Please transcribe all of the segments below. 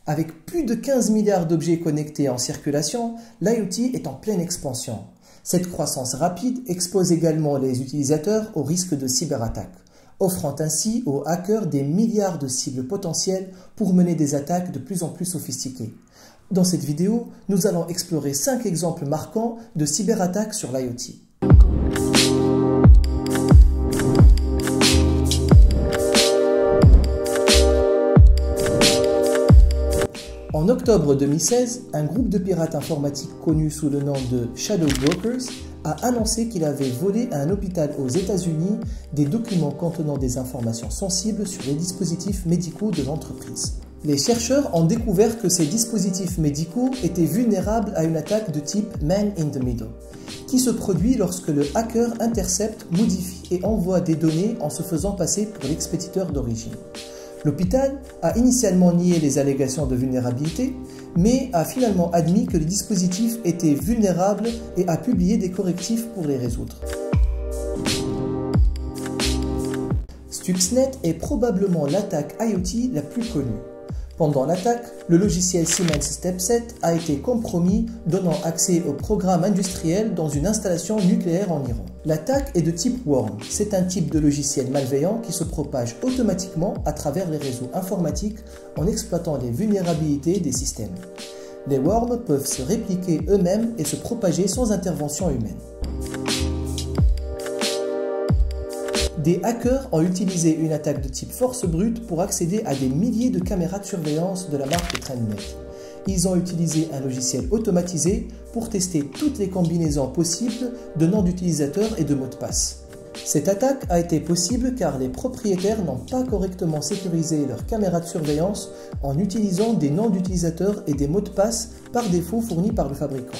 Avec plus de 15 milliards d'objets connectés en circulation, l'IoT est en pleine expansion. Cette croissance rapide expose également les utilisateurs au risque de cyberattaques, offrant ainsi aux hackers des milliards de cibles potentielles pour mener des attaques de plus en plus sophistiquées. Dans cette vidéo, nous allons explorer 5 exemples marquants de cyberattaques sur l'IoT. En octobre 2016, un groupe de pirates informatiques connu sous le nom de Shadow Brokers a annoncé qu'il avait volé à un hôpital aux États-Unis des documents contenant des informations sensibles sur les dispositifs médicaux de l'entreprise. Les chercheurs ont découvert que ces dispositifs médicaux étaient vulnérables à une attaque de type Man in the Middle, qui se produit lorsque le hacker intercepte, modifie et envoie des données en se faisant passer pour l'expéditeur d'origine. L'hôpital a initialement nié les allégations de vulnérabilité, mais a finalement admis que les dispositifs étaient vulnérables et a publié des correctifs pour les résoudre. Stuxnet est probablement l'attaque IoT la plus connue. Pendant l'attaque, le logiciel Siemens Stepset a été compromis, donnant accès au programme industriel dans une installation nucléaire en Iran. L'attaque est de type worm. C'est un type de logiciel malveillant qui se propage automatiquement à travers les réseaux informatiques en exploitant les vulnérabilités des systèmes. Les worms peuvent se répliquer eux-mêmes et se propager sans intervention humaine. Des hackers ont utilisé une attaque de type force brute pour accéder à des milliers de caméras de surveillance de la marque TrendNet. Ils ont utilisé un logiciel automatisé pour tester toutes les combinaisons possibles de noms d'utilisateurs et de mots de passe. Cette attaque a été possible car les propriétaires n'ont pas correctement sécurisé leurs caméras de surveillance en utilisant des noms d'utilisateurs et des mots de passe par défaut fournis par le fabricant.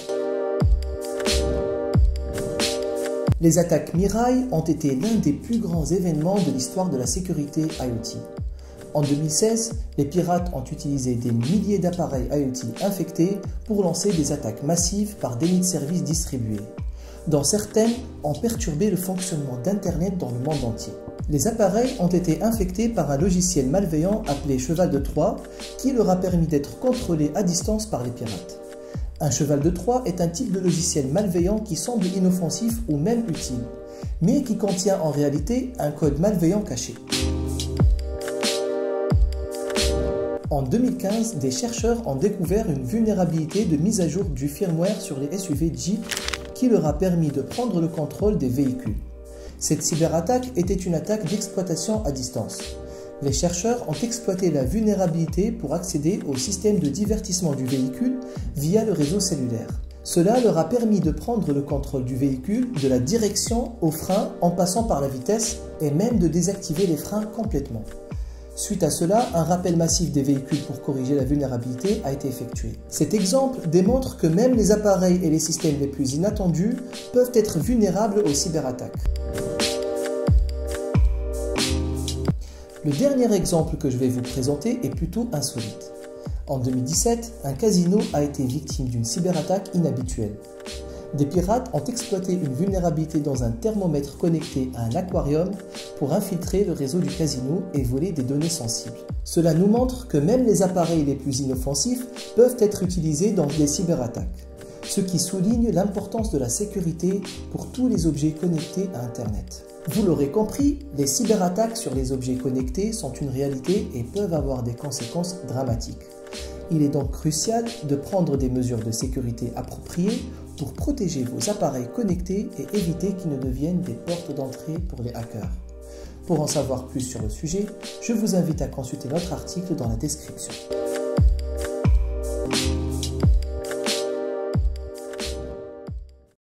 Les attaques Mirai ont été l'un des plus grands événements de l'histoire de la sécurité IoT. En 2016, les pirates ont utilisé des milliers d'appareils IoT infectés pour lancer des attaques massives par déni de services distribués, dont certaines ont perturbé le fonctionnement d'Internet dans le monde entier. Les appareils ont été infectés par un logiciel malveillant appelé Cheval de Troie qui leur a permis d'être contrôlés à distance par les pirates. Un cheval de Troie est un type de logiciel malveillant qui semble inoffensif ou même utile, mais qui contient en réalité un code malveillant caché. En 2015, des chercheurs ont découvert une vulnérabilité de mise à jour du firmware sur les SUV Jeep qui leur a permis de prendre le contrôle des véhicules. Cette cyberattaque était une attaque d'exploitation à distance. Les chercheurs ont exploité la vulnérabilité pour accéder au système de divertissement du véhicule via le réseau cellulaire. Cela leur a permis de prendre le contrôle du véhicule, de la direction au frein en passant par la vitesse et même de désactiver les freins complètement. Suite à cela, un rappel massif des véhicules pour corriger la vulnérabilité a été effectué. Cet exemple démontre que même les appareils et les systèmes les plus inattendus peuvent être vulnérables aux cyberattaques. Le dernier exemple que je vais vous présenter est plutôt insolite. En 2017, un casino a été victime d'une cyberattaque inhabituelle. Des pirates ont exploité une vulnérabilité dans un thermomètre connecté à un aquarium pour infiltrer le réseau du casino et voler des données sensibles. Cela nous montre que même les appareils les plus inoffensifs peuvent être utilisés dans des cyberattaques, ce qui souligne l'importance de la sécurité pour tous les objets connectés à Internet. Vous l'aurez compris, les cyberattaques sur les objets connectés sont une réalité et peuvent avoir des conséquences dramatiques. Il est donc crucial de prendre des mesures de sécurité appropriées pour protéger vos appareils connectés et éviter qu'ils ne deviennent des portes d'entrée pour les hackers. Pour en savoir plus sur le sujet, je vous invite à consulter notre article dans la description.